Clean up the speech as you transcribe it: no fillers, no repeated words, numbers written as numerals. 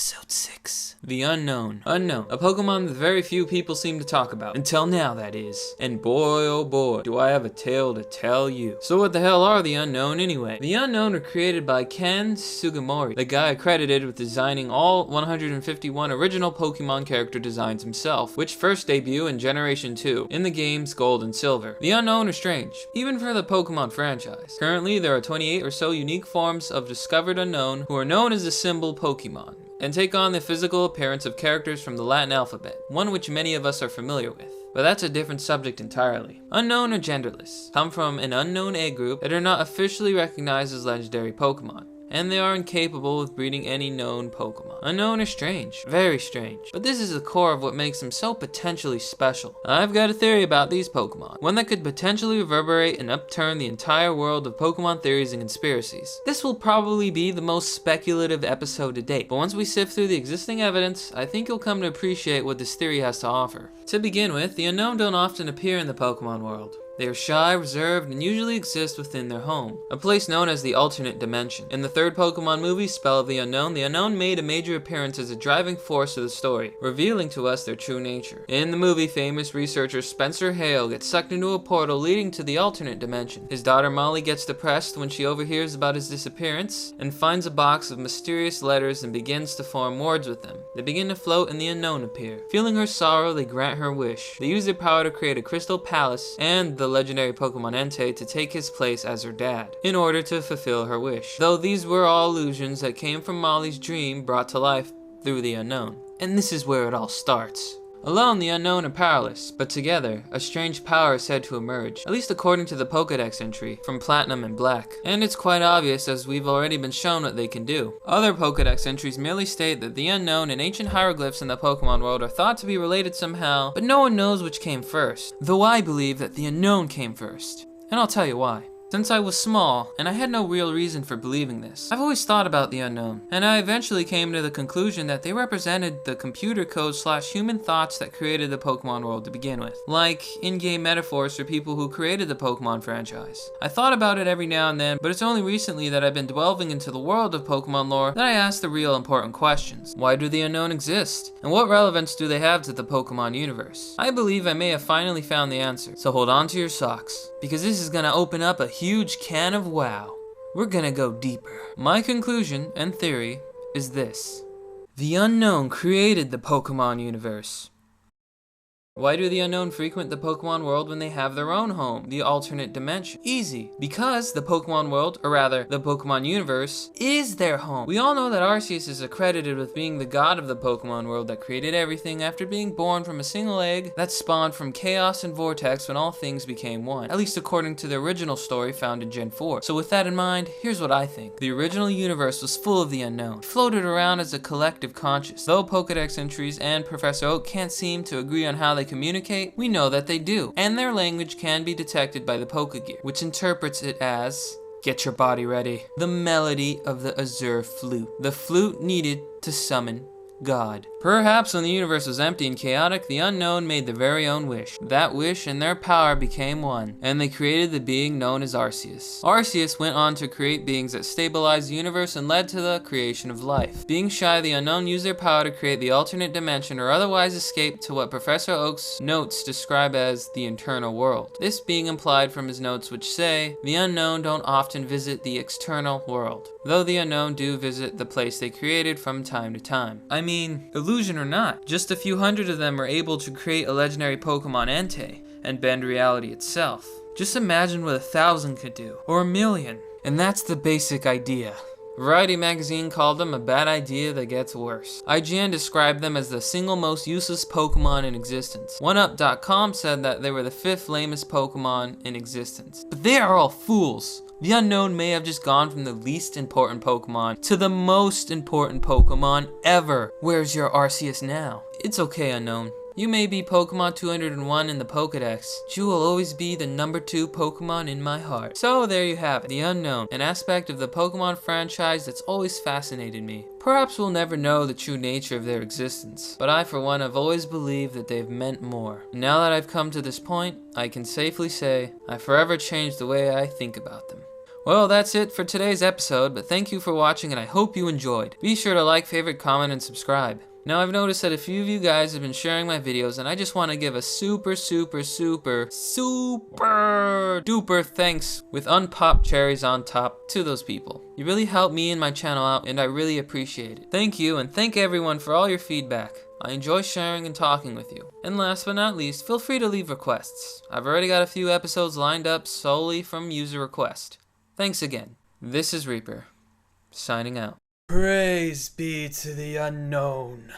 Episode 6. The Unown. Unown. A Pokemon that very few people seem to talk about. Until now, that is. And boy, oh boy, do I have a tale to tell you. So what the hell are the Unown anyway? The Unown were created by Ken Sugimori, the guy credited with designing all 151 original Pokemon character designs himself, which first debut in Generation 2, in the games Gold and Silver. The Unown are strange, even for the Pokemon franchise. Currently, there are 28 or so unique forms of discovered Unown who are known as the symbol Pokemon, and take on the physical appearance of characters from the Latin alphabet, one which many of us are familiar with. But that's a different subject entirely. Unown are genderless, come from an unknown egg group that are not officially recognized as legendary Pokemon, and they are incapable of breeding any known Pokemon. Unown are strange, very strange, but this is the core of what makes them so potentially special. I've got a theory about these Pokemon, one that could potentially reverberate and upturn the entire world of Pokemon theories and conspiracies. This will probably be the most speculative episode to date, but once we sift through the existing evidence, I think you'll come to appreciate what this theory has to offer. To begin with, the Unown don't often appear in the Pokemon world. They are shy, reserved, and usually exist within their home, a place known as the alternate dimension. In the third Pokemon movie, Spell of the Unown made a major appearance as a driving force of the story, revealing to us their true nature. In the movie, famous researcher Spencer Hale gets sucked into a portal leading to the alternate dimension. His daughter Molly gets depressed when she overhears about his disappearance, and finds a box of mysterious letters and begins to form words with them. They begin to float and the Unown appear. Feeling her sorrow, they grant her wish. They use their power to create a crystal palace and the legendary Pokemon Entei to take his place as her dad, in order to fulfill her wish. Though these were all illusions that came from Molly's dream brought to life through the Unown. And this is where it all starts. Alone, the Unown are powerless, but together, a strange power is said to emerge, at least according to the Pokédex entry, from Platinum and Black. And it's quite obvious, as we've already been shown what they can do. Other Pokédex entries merely state that the Unown and ancient hieroglyphs in the Pokemon world are thought to be related somehow, but no one knows which came first. Though I believe that the Unown came first. And I'll tell you why. Since I was small, and I had no real reason for believing this, I've always thought about the Unown, and I eventually came to the conclusion that they represented the computer code / human thoughts that created the Pokemon world to begin with, like in-game metaphors for people who created the Pokemon franchise. I thought about it every now and then, but it's only recently that I've been delving into the world of Pokemon lore that I ask the real important questions. Why do the Unown exist? And what relevance do they have to the Pokemon universe? I believe I may have finally found the answer, so hold on to your socks, because this is gonna open up a huge can of wow. We're gonna go deeper. My conclusion and theory is this. The Unown created the Pokemon universe. Why do the Unown frequent the Pokemon world when they have their own home, the alternate dimension? Easy. Because the Pokemon world, or rather, the Pokemon universe, is their home. We all know that Arceus is accredited with being the god of the Pokemon world that created everything after being born from a single egg that spawned from chaos and vortex when all things became one. At least according to the original story found in Gen 4. So with that in mind, here's what I think. The original universe was full of the Unown. It floated around as a collective conscious. Though Pokédex entries and Professor Oak can't seem to agree on how they communicate, we know that they do, and their language can be detected by the Pokégear, which interprets it as, get your body ready, the melody of the Azure flute, the flute needed to summon God. Perhaps when the universe was empty and chaotic, the Unown made their very own wish. That wish and their power became one, and they created the being known as Arceus. Arceus went on to create beings that stabilized the universe and led to the creation of life. Being shy, the Unown used their power to create the alternate dimension or otherwise escape to what Professor Oak's notes describe as the internal world. This being implied from his notes, which say, the Unown don't often visit the external world, though the Unown do visit the place they created from time to time. I mean, illusion or not, just a few hundred of them are able to create a legendary Pokemon Entei and bend reality itself. Just imagine what 1,000 could do, or 1,000,000. And that's the basic idea. Variety magazine called them a bad idea that gets worse. IGN described them as the single most useless Pokemon in existence. OneUp.com said that they were the 5th lamest Pokemon in existence. But they are all fools. The Unown may have just gone from the least important Pokemon to the most important Pokemon ever. Where's your Arceus now? It's okay, Unown. You may be Pokemon 201 in the Pokédex, but you will always be the number 2 Pokemon in my heart. So there you have it, the Unown, an aspect of the Pokemon franchise that's always fascinated me. Perhaps we'll never know the true nature of their existence, but I for one have always believed that they've meant more. And now that I've come to this point, I can safely say, I forever changed the way I think about them. Well, that's it for today's episode, but thank you for watching and I hope you enjoyed. Be sure to like, favorite, comment, and subscribe. Now, I've noticed that a few of you guys have been sharing my videos, and I just want to give a super duper thanks with unpopped cherries on top to those people. You really help me and my channel out, and I really appreciate it. Thank you, and thank everyone for all your feedback. I enjoy sharing and talking with you. And last but not least, feel free to leave requests. I've already got a few episodes lined up solely from user request. Thanks again. This is Reaper, signing out. Praise be to the unknown.